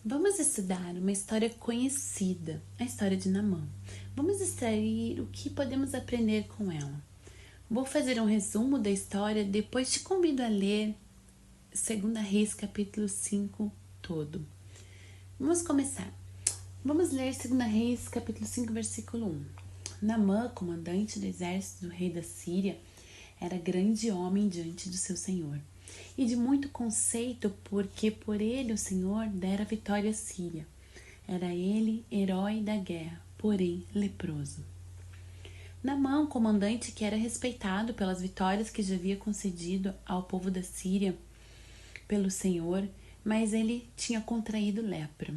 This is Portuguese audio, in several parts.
Vamos estudar uma história conhecida, a história de Naamã. Vamos extrair o que podemos aprender com ela. Vou fazer um resumo da história, depois te convido a ler 2 Reis capítulo 5 todo. Vamos começar. Vamos ler 2 Reis capítulo 5 versículo 1. Naamã, comandante do exército do rei da Síria, era grande homem diante do seu senhor e de muito conceito, porque por ele o Senhor dera vitória à Síria. Era ele herói da guerra, porém leproso. Naamã, um comandante que era respeitado pelas vitórias que já havia concedido ao povo da Síria pelo Senhor, mas ele tinha contraído lepra.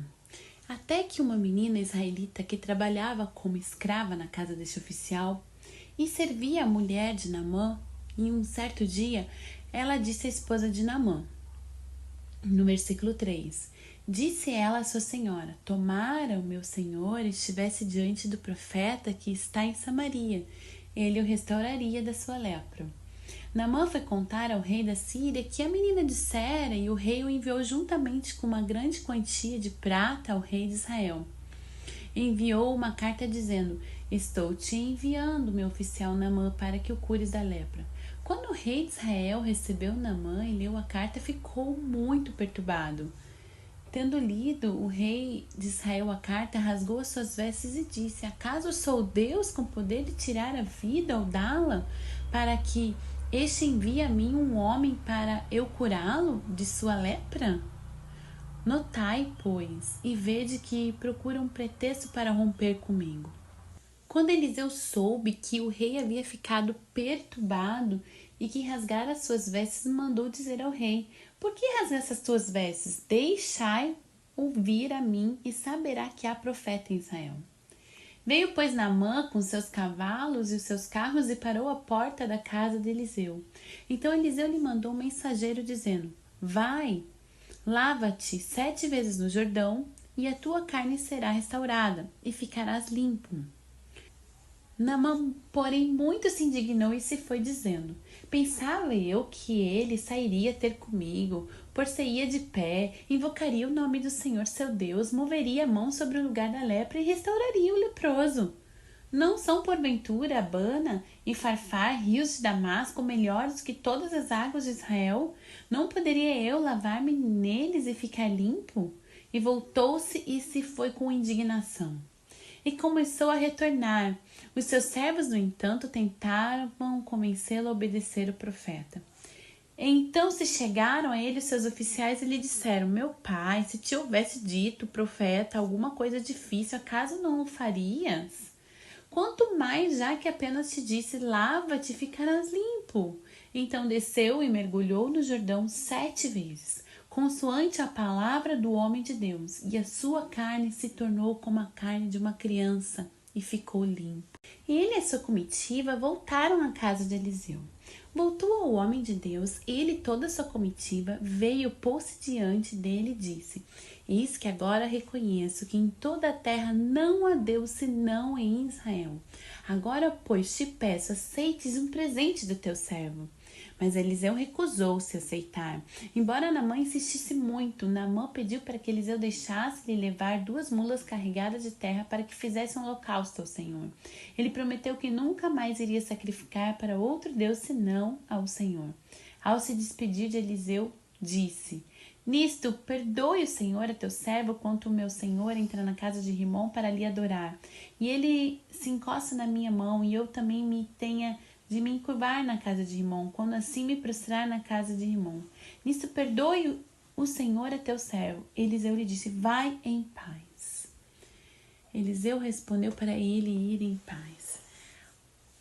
Até que uma menina israelita que trabalhava como escrava na casa deste oficial e servia a mulher de Naamã, em um certo dia, ela disse à esposa de Naamã, no versículo 3, disse ela à sua senhora, tomara o meu senhor estivesse diante do profeta que está em Samaria, ele o restauraria da sua lepra. Naamã foi contar ao rei da Síria que a menina dissera, e o rei o enviou juntamente com uma grande quantia de prata ao rei de Israel. Enviou uma carta dizendo, estou te enviando, meu oficial Naamã, para que o cures da lepra. Quando o rei de Israel recebeu Naamã e leu a carta, ficou muito perturbado. Tendo lido o rei de Israel a carta, rasgou as suas vestes e disse, acaso sou Deus com poder de tirar a vida ou dá-la, para que este envie a mim um homem para eu curá-lo de sua lepra? Notai, pois, e vede que procura um pretexto para romper comigo. Quando Eliseu soube que o rei havia ficado perturbado e que rasgara as suas vestes, mandou dizer ao rei, por que rasgaste as tuas vestes? Deixai-o vir a mim e saberá que há profeta em Israel. Veio, pois, Naamã com seus cavalos e os seus carros e parou à porta da casa de Eliseu. Então Eliseu lhe mandou um mensageiro dizendo, vai, lava-te 7 vezes no Jordão e a tua carne será restaurada e ficarás limpo. Naamã, porém, muito se indignou e se foi dizendo, pensava eu que ele sairia ter comigo, por-se-ia de pé, invocaria o nome do Senhor seu Deus, moveria a mão sobre o lugar da lepra e restauraria o leproso. Não são porventura Abana e Farfar, rios de Damasco, melhores que todas as águas de Israel? Não poderia eu lavar-me neles e ficar limpo? E voltou-se e se foi com indignação. E começou a retornar. Os seus servos, no entanto, tentavam convencê-lo a obedecer o profeta. Então se chegaram a ele os seus oficiais e lhe disseram, meu pai, se te houvesse dito, profeta, alguma coisa difícil, acaso não o farias? Quanto mais já que apenas te disse, lava-te e ficarás limpo. Então desceu e mergulhou no Jordão 7 vezes, consoante a palavra do homem de Deus, e a sua carne se tornou como a carne de uma criança, e ficou limpo. E ele e a sua comitiva voltaram à casa de Eliseu. Voltou o homem de Deus, ele e toda a sua comitiva, veio, pôs-se diante dele e disse, eis que agora reconheço que em toda a terra não há Deus senão em Israel. Agora, pois, te peço, aceites um presente do teu servo. Mas Eliseu recusou-se a aceitar. Embora Naamã insistisse muito, Naamã pediu para que Eliseu deixasse-lhe levar 2 mulas carregadas de terra para que fizesse um holocausto ao Senhor. Ele prometeu que nunca mais iria sacrificar para outro Deus senão ao Senhor. Ao se despedir de Eliseu, disse, nisto, perdoe o Senhor a teu servo, quanto o meu senhor entra na casa de Rimom para lhe adorar. E ele se encosta na minha mão, e eu também me tenha de me encurvar na casa de Rimom, quando assim me prostrar na casa de Rimom. Nisto, perdoe o Senhor a teu servo. Eliseu lhe disse, vai em paz. Eliseu respondeu para ele ir em paz.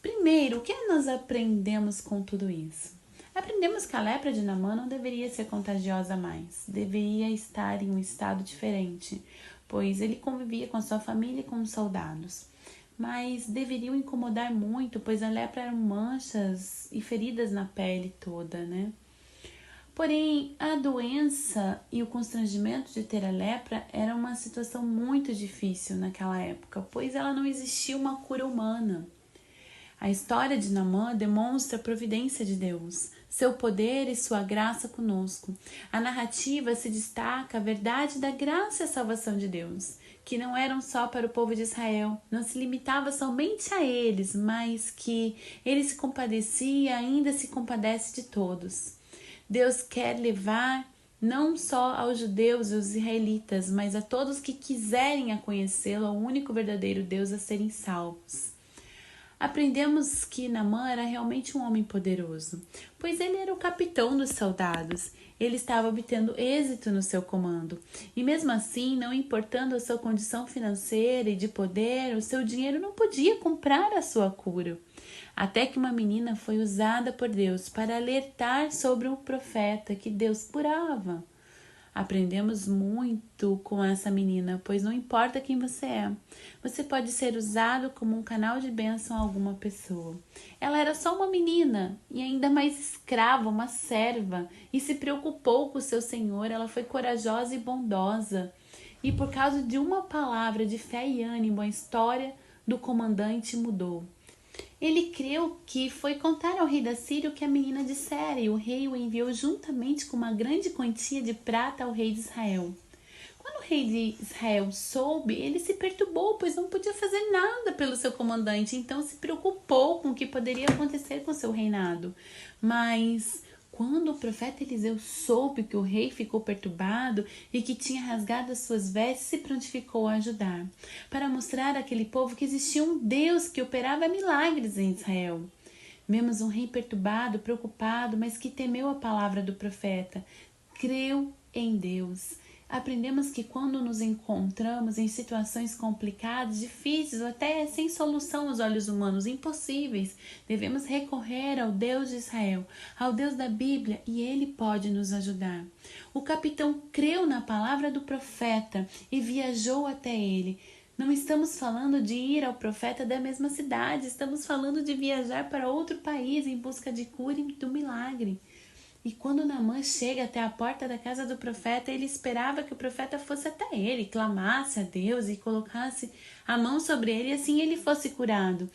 Primeiro, o que nós aprendemos com tudo isso? Aprendemos que a lepra de Naamã não deveria ser contagiosa mais, deveria estar em um estado diferente, pois ele convivia com a sua família e com os soldados. Mas deveriam incomodar muito, pois a lepra eram manchas e feridas na pele toda, né? Porém, a doença e o constrangimento de ter a lepra era uma situação muito difícil naquela época, pois ela não existia uma cura humana. A história de Naamã demonstra a providência de Deus. seu poder e sua graça conosco. A narrativa se destaca a verdade da graça e a salvação de Deus, que não eram só para o povo de Israel, não se limitava somente a eles, mas que ele se compadecia e ainda se compadece de todos. Deus quer levar não só aos judeus e aos israelitas, mas a todos que quiserem a conhecê-lo, ao único verdadeiro Deus, a serem salvos. Aprendemos que Naamã era realmente um homem poderoso, pois ele era o capitão dos soldados. Ele estava obtendo êxito no seu comando. E mesmo assim, não importando a sua condição financeira e de poder, o seu dinheiro não podia comprar a sua cura. Até que uma menina foi usada por Deus para alertar sobre um profeta que Deus curava. Aprendemos muito com essa menina, pois não importa quem você pode ser usado como um canal de bênção a alguma pessoa. Ela era só uma menina e ainda mais escrava, uma serva, e se preocupou com o seu senhor. Ela foi corajosa e bondosa. E por causa de uma palavra de fé e ânimo, a história do comandante mudou. Ele creu que foi contar ao rei da Síria o que a menina dissera, e o rei o enviou juntamente com uma grande quantia de prata ao rei de Israel. Quando o rei de Israel soube, ele se perturbou, pois não podia fazer nada pelo seu comandante, então se preocupou com o que poderia acontecer com seu reinado. Mas quando o profeta Eliseu soube que o rei ficou perturbado e que tinha rasgado as suas vestes, se prontificou a ajudar, para mostrar àquele povo que existia um Deus que operava milagres em Israel. Vemos um rei perturbado, preocupado, mas que temeu a palavra do profeta, creu em Deus. Aprendemos que quando nos encontramos em situações complicadas, difíceis ou até sem solução aos olhos humanos, impossíveis, devemos recorrer ao Deus de Israel, ao Deus da Bíblia, e Ele pode nos ajudar. O capitão creu na palavra do profeta e viajou até ele. Não estamos falando de ir ao profeta da mesma cidade, estamos falando de viajar para outro país em busca de cura e do milagre. E quando Naamã chega até a porta da casa do profeta, ele esperava que o profeta fosse até ele, clamasse a Deus e colocasse a mão sobre ele e assim ele fosse curado.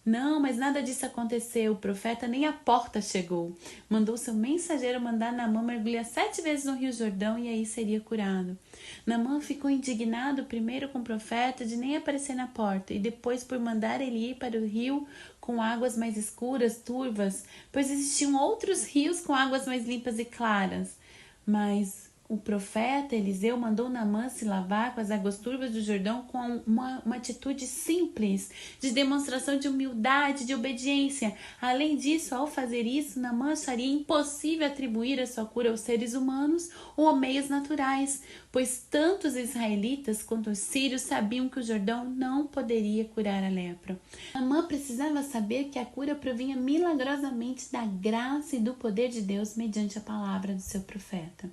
Não, mas nada disso aconteceu. O profeta nem à porta chegou. Mandou seu mensageiro mandar Naamã mergulhar 7 vezes no Rio Jordão e aí seria curado. Naamã ficou indignado primeiro com o profeta de nem aparecer na porta e depois por mandar ele ir para o rio com águas mais escuras, turvas, pois existiam outros rios com águas mais limpas e claras. Mas o profeta Eliseu mandou Naamã se lavar com as águas turvas do Jordão com uma atitude simples, de demonstração de humildade, de obediência. Além disso, ao fazer isso, Naamã acharia impossível atribuir a sua cura aos seres humanos ou a meios naturais, pois tanto os israelitas quanto os sírios sabiam que o Jordão não poderia curar a lepra. Naamã precisava saber que a cura provinha milagrosamente da graça e do poder de Deus mediante a palavra do seu profeta.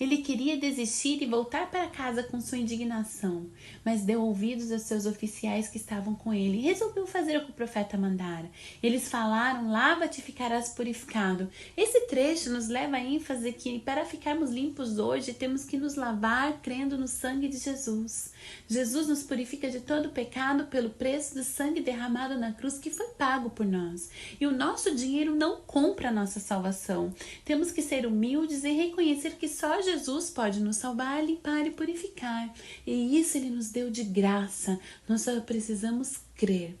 Ele queria desistir e voltar para casa com sua indignação, mas deu ouvidos aos seus oficiais que estavam com ele e resolveu fazer o que o profeta mandara. Eles falaram: lava-te e ficarás purificado. Esse trecho nos leva a ênfase que para ficarmos limpos hoje temos que nos lavar crendo no sangue de Jesus. Jesus nos purifica de todo pecado pelo preço do sangue derramado na cruz que foi pago por nós. E o nosso dinheiro não compra a nossa salvação. Temos que ser humildes e reconhecer que só Jesus pode nos salvar, limpar e purificar. E isso Ele nos deu de graça. Nós só precisamos crer.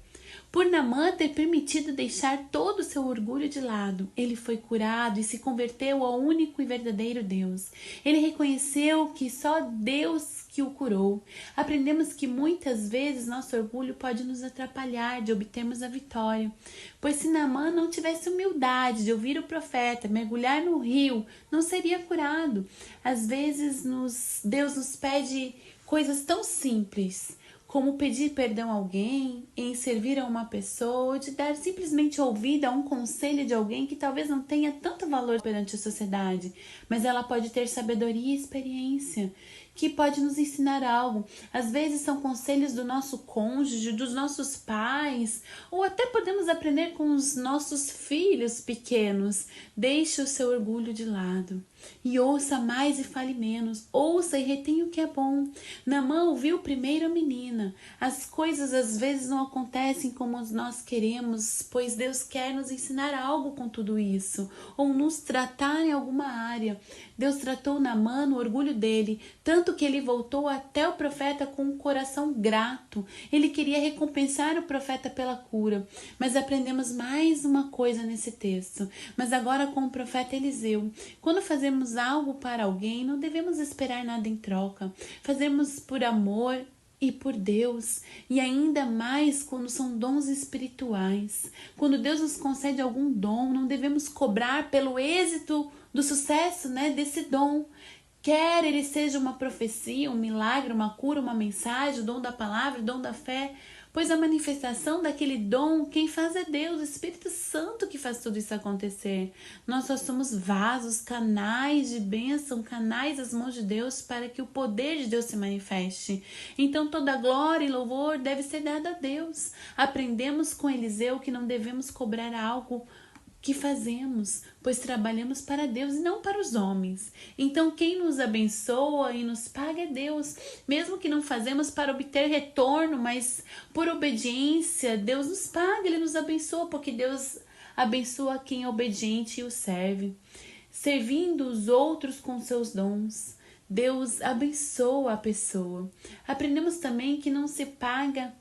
Por Naamã ter permitido deixar todo o seu orgulho de lado, ele foi curado e se converteu ao único e verdadeiro Deus. Ele reconheceu que só Deus que o curou. Aprendemos que muitas vezes nosso orgulho pode nos atrapalhar de obtermos a vitória. Pois se Naamã não tivesse humildade de ouvir o profeta, mergulhar no rio, não seria curado. Às vezes Deus nos pede coisas tão simples, como pedir perdão a alguém, em servir a uma pessoa, ou de dar simplesmente ouvido a um conselho de alguém que talvez não tenha tanto valor perante a sociedade, mas ela pode ter sabedoria e experiência, que pode nos ensinar algo. Às vezes são conselhos do nosso cônjuge, dos nossos pais, ou até podemos aprender com os nossos filhos pequenos. Deixe o seu orgulho de lado. E ouça mais e fale menos. Ouça e retenha o que é bom. Naamã ouviu primeiro a menina. As coisas às vezes não acontecem como nós queremos, pois Deus quer nos ensinar algo com tudo isso, ou nos tratar em alguma área. Deus tratou Naamã no orgulho dele, tanto que ele voltou até o profeta com um coração grato. Ele queria recompensar o profeta pela cura. Mas aprendemos mais uma coisa nesse texto. Mas agora com o profeta Eliseu. Quando fazemos algo para alguém, não devemos esperar nada em troca. Fazemos por amor e por Deus, e ainda mais quando são dons espirituais. Quando Deus nos concede algum dom, não devemos cobrar pelo êxito do sucesso, desse dom. Quer ele seja uma profecia, um milagre, uma cura, uma mensagem, o dom da palavra, o dom da fé, pois a manifestação daquele dom, quem faz é Deus, o Espírito Santo que faz tudo isso acontecer. Nós só somos vasos, canais de bênção, canais das mãos de Deus para que o poder de Deus se manifeste. Então toda glória e louvor deve ser dada a Deus. Aprendemos com Eliseu que não devemos cobrar algo que fazemos, pois trabalhamos para Deus e não para os homens. Então quem nos abençoa e nos paga é Deus, mesmo que não fazemos para obter retorno, mas por obediência, Deus nos paga, Ele nos abençoa, porque Deus abençoa quem é obediente e o serve, servindo os outros com seus dons. Deus abençoa a pessoa. Aprendemos também que não se paga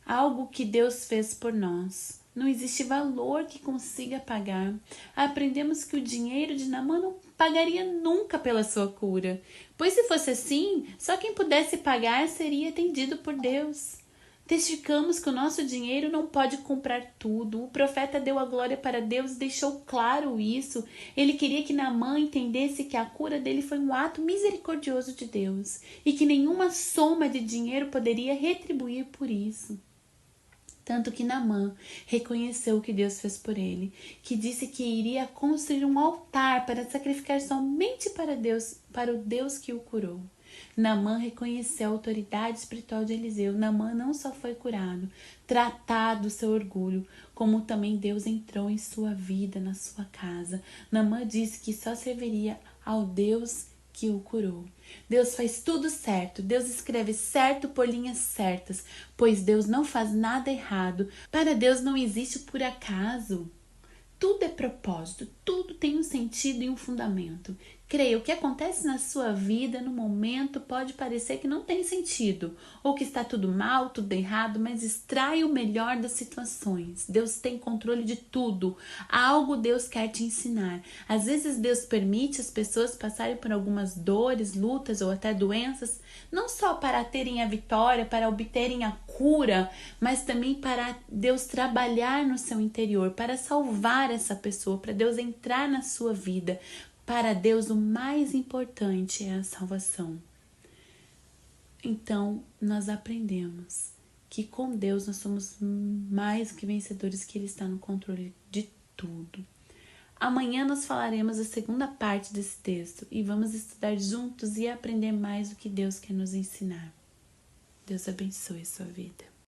algo que Deus fez por nós. Não existe valor que consiga pagar. Aprendemos que o dinheiro de Naamã não pagaria nunca pela sua cura, pois se fosse assim, só quem pudesse pagar seria atendido por Deus. Testificamos que o nosso dinheiro não pode comprar tudo. O profeta deu a glória para Deus e deixou claro isso. Ele queria que Naamã entendesse que a cura dele foi um ato misericordioso de Deus e que nenhuma soma de dinheiro poderia retribuir por isso. Tanto que Naamã reconheceu o que Deus fez por ele, que disse que iria construir um altar para sacrificar somente para Deus, para o Deus que o curou. Naamã reconheceu a autoridade espiritual de Eliseu. Naamã não só foi curado, tratado o seu orgulho, como também Deus entrou em sua vida, na sua casa. Naamã disse que só serviria ao Deus que o curou. Deus faz tudo certo. Deus escreve certo por linhas certas, pois Deus não faz nada errado. Para Deus não existe por acaso. Tudo é propósito, tudo tem um sentido e um fundamento. Creia, o que acontece na sua vida no momento pode parecer que não tem sentido, ou que está tudo mal, tudo errado, mas extrai o melhor das situações. Deus tem controle de tudo. Algo Deus quer te ensinar. Às vezes Deus permite as pessoas passarem por algumas dores, lutas ou até doenças, não só para terem a vitória, para obterem a cura, mas também para Deus trabalhar no seu interior, para salvar essa pessoa, para Deus entrar na sua vida. Para Deus, o mais importante é a salvação. Então, nós aprendemos que com Deus nós somos mais que vencedores, que Ele está no controle de tudo. Amanhã nós falaremos a segunda parte desse texto e vamos estudar juntos e aprender mais o que Deus quer nos ensinar. Deus abençoe a sua vida.